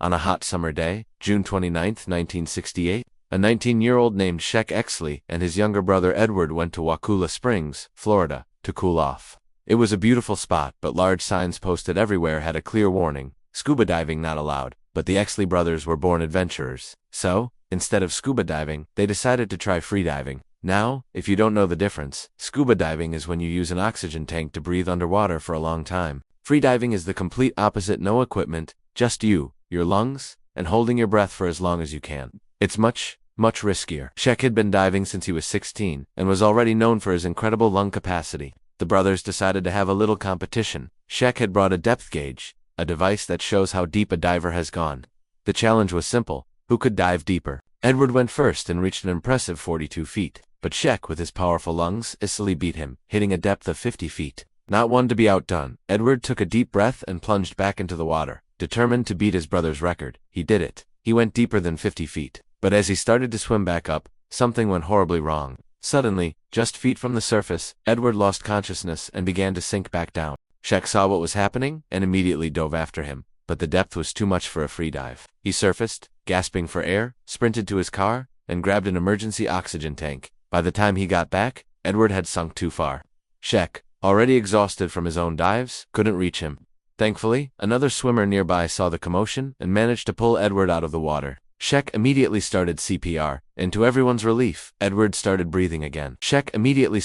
On a hot summer day, June 29, 1968, a 19-year-old named Sheck Exley and his younger brother Edward went to Wakulla Springs, Florida, to cool off. It was a beautiful spot, but large signs posted everywhere had a clear warning: scuba diving not allowed. But the Exley brothers were born adventurers. So, instead of scuba diving, they decided to try freediving. Now, if you don't know the difference, scuba diving is when you use an oxygen tank to breathe underwater for a long time. Freediving is the complete opposite: no equipment, just you, your lungs, and holding your breath for as long as you can. It's much riskier. Sheck had been diving since he was 16, and was already known for his incredible lung capacity. The brothers decided to have a little competition. Sheck had brought a depth gauge, a device that shows how deep a diver has gone. The challenge was simple: who could dive deeper? Edward went first and reached an impressive 42 feet. But Sheck, with his powerful lungs, easily beat him, hitting a depth of 50 feet. Not one to be outdone, Edward took a deep breath and plunged back into the water, determined to beat his brother's record. He did it. He went deeper than 50 feet. But as he started to swim back up, something went horribly wrong. Suddenly, just feet from the surface, Edward lost consciousness and began to sink back down. Sheck saw what was happening and immediately dove after him, but the depth was too much for a free dive. He surfaced, gasping for air, sprinted to his car, and grabbed an emergency oxygen tank. By the time he got back, Edward had sunk too far. Sheck, already exhausted from his own dives, couldn't reach him. Thankfully, another swimmer nearby saw the commotion and managed to pull Edward out of the water. Sheck immediately started CPR, and to everyone's relief, Edward started breathing again. Edward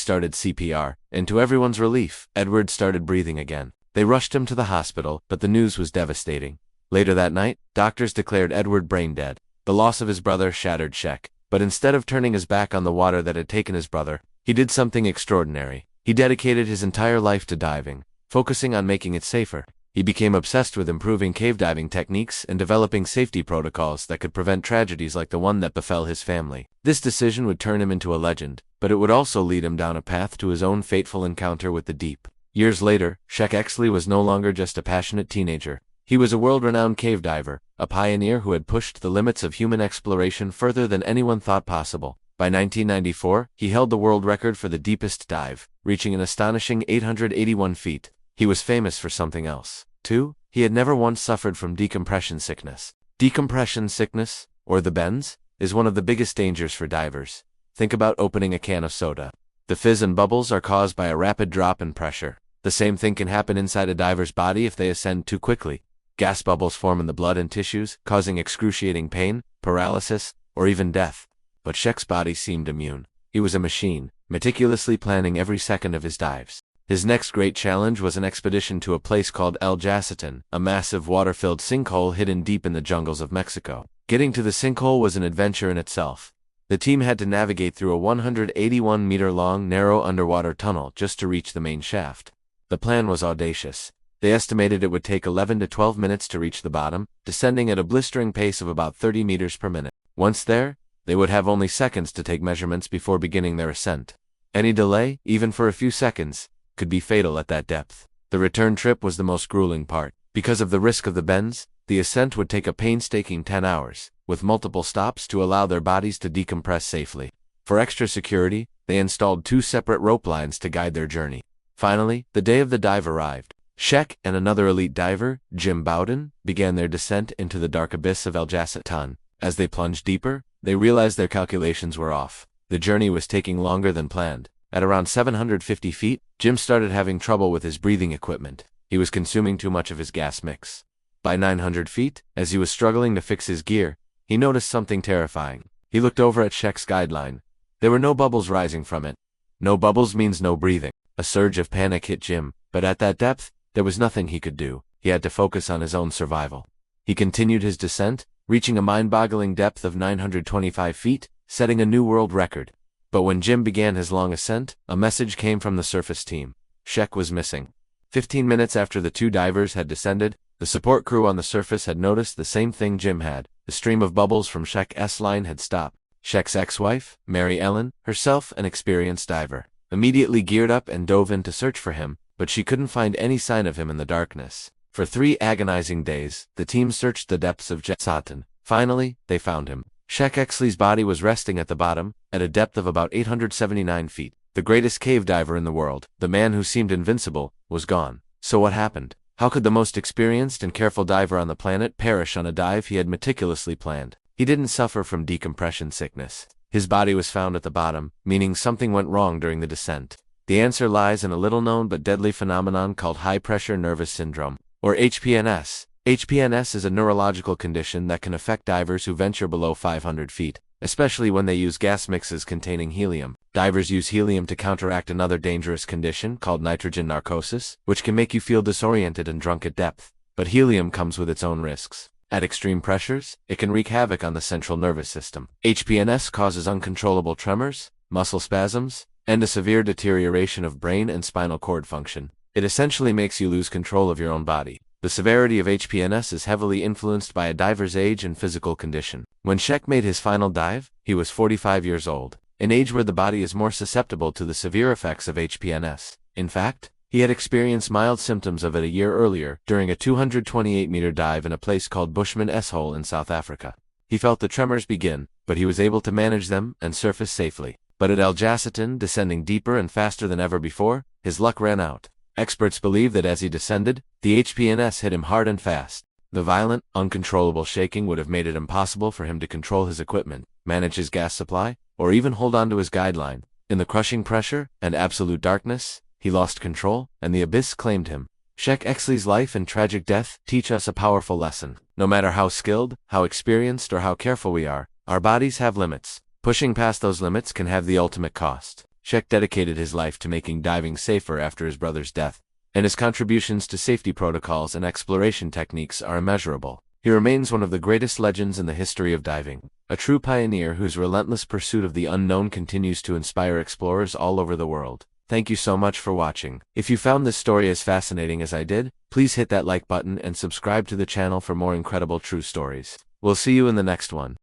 started breathing again. They rushed him to the hospital, but the news was devastating. Later that night, doctors declared Edward brain dead. The loss of his brother shattered Sheck, but instead of turning his back on the water that had taken his brother, he did something extraordinary. He dedicated his entire life to diving, focusing on making it safer. He became obsessed with improving cave diving techniques and developing safety protocols that could prevent tragedies like the one that befell his family. This decision would turn him into a legend, but it would also lead him down a path to his own fateful encounter with the deep. Years later, Sheck Exley was no longer just a passionate teenager. He was a world-renowned cave diver, a pioneer who had pushed the limits of human exploration further than anyone thought possible. By 1994, he held the world record for the deepest dive, reaching an astonishing 881 feet. He was famous for something else, too. He had never once suffered from decompression sickness. Decompression sickness, or the bends, is one of the biggest dangers for divers. Think about opening a can of soda. The fizz and bubbles are caused by a rapid drop in pressure. The same thing can happen inside a diver's body if they ascend too quickly. Gas bubbles form in the blood and tissues, causing excruciating pain, paralysis, or even death. But Sheck's body seemed immune. He was a machine, meticulously planning every second of his dives. His next great challenge was an expedition to a place called Jacetón, a massive water-filled sinkhole hidden deep in the jungles of Mexico. Getting to the sinkhole was an adventure in itself. The team had to navigate through a 181-meter-long narrow underwater tunnel just to reach the main shaft. The plan was audacious. They estimated it would take 11 to 12 minutes to reach the bottom, descending at a blistering pace of about 30 meters per minute. Once there, they would have only seconds to take measurements before beginning their ascent. Any delay, even for a few seconds, could be fatal at that depth. The return trip was the most grueling part. Because of the risk of the bends, the ascent would take a painstaking 10 hours, with multiple stops to allow their bodies to decompress safely. For extra security, they installed 2 separate rope lines to guide their journey. Finally, the day of the dive arrived. Sheck and another elite diver, Jim Bowden, began their descent into the dark abyss of Jacetón. As they plunged deeper, they realized their calculations were off. The journey was taking longer than planned. At around 750 feet, Jim started having trouble with his breathing equipment. He was consuming too much of his gas mix. By 900 feet, as he was struggling to fix his gear, he noticed something terrifying. He looked over at Sheck's guideline. There were no bubbles rising from it. No bubbles means no breathing. A surge of panic hit Jim, but at that depth, there was nothing he could do. He had to focus on his own survival. He continued his descent, reaching a mind-boggling depth of 925 feet, setting a new world record. But when Jim began his long ascent, a message came from the surface team. Sheck was missing. 15 minutes after the 2 divers had descended, the support crew on the surface had noticed the same thing Jim had. The stream of bubbles from Sheck's line had stopped. Sheck's ex-wife, Mary Ellen, herself an experienced diver, immediately geared up and dove in to search for him, but she couldn't find any sign of him in the darkness. For 3 agonizing days, the team searched the depths of Jacetón. Finally, they found him. Sheck Exley's body was resting at the bottom, at a depth of about 879 feet. The greatest cave diver in the world, the man who seemed invincible, was gone. So what happened? How could the most experienced and careful diver on the planet perish on a dive he had meticulously planned? He didn't suffer from decompression sickness. His body was found at the bottom, meaning something went wrong during the descent. The answer lies in a little-known but deadly phenomenon called high-pressure nervous syndrome, or HPNS. HPNS is a neurological condition that can affect divers who venture below 500 feet, especially when they use gas mixes containing helium. Divers use helium to counteract another dangerous condition called nitrogen narcosis, which can make you feel disoriented and drunk at depth. But helium comes with its own risks. At extreme pressures, it can wreak havoc on the central nervous system. HPNS causes uncontrollable tremors, muscle spasms, and a severe deterioration of brain and spinal cord function. It essentially makes you lose control of your own body. The severity of HPNS is heavily influenced by a diver's age and physical condition. When Sheck made his final dive, he was 45 years old, an age where the body is more susceptible to the severe effects of HPNS. In fact, he had experienced mild symptoms of it a year earlier during a 228-meter dive in a place called Bushman S-Hole in South Africa. He felt the tremors begin, but he was able to manage them and surface safely. But at Jacetón, descending deeper and faster than ever before, his luck ran out. Experts believe that as he descended, the HPNS hit him hard and fast. The violent, uncontrollable shaking would have made it impossible for him to control his equipment, manage his gas supply, or even hold on to his guideline. In the crushing pressure and absolute darkness, he lost control, and the abyss claimed him. Sheck Exley's life and tragic death teach us a powerful lesson. No matter how skilled, how experienced, or how careful we are, our bodies have limits. Pushing past those limits can have the ultimate cost. Sheck dedicated his life to making diving safer after his brother's death, and his contributions to safety protocols and exploration techniques are immeasurable. He remains one of the greatest legends in the history of diving, a true pioneer whose relentless pursuit of the unknown continues to inspire explorers all over the world. Thank you so much for watching. If you found this story as fascinating as I did, please hit that like button and subscribe to the channel for more incredible true stories. We'll see you in the next one.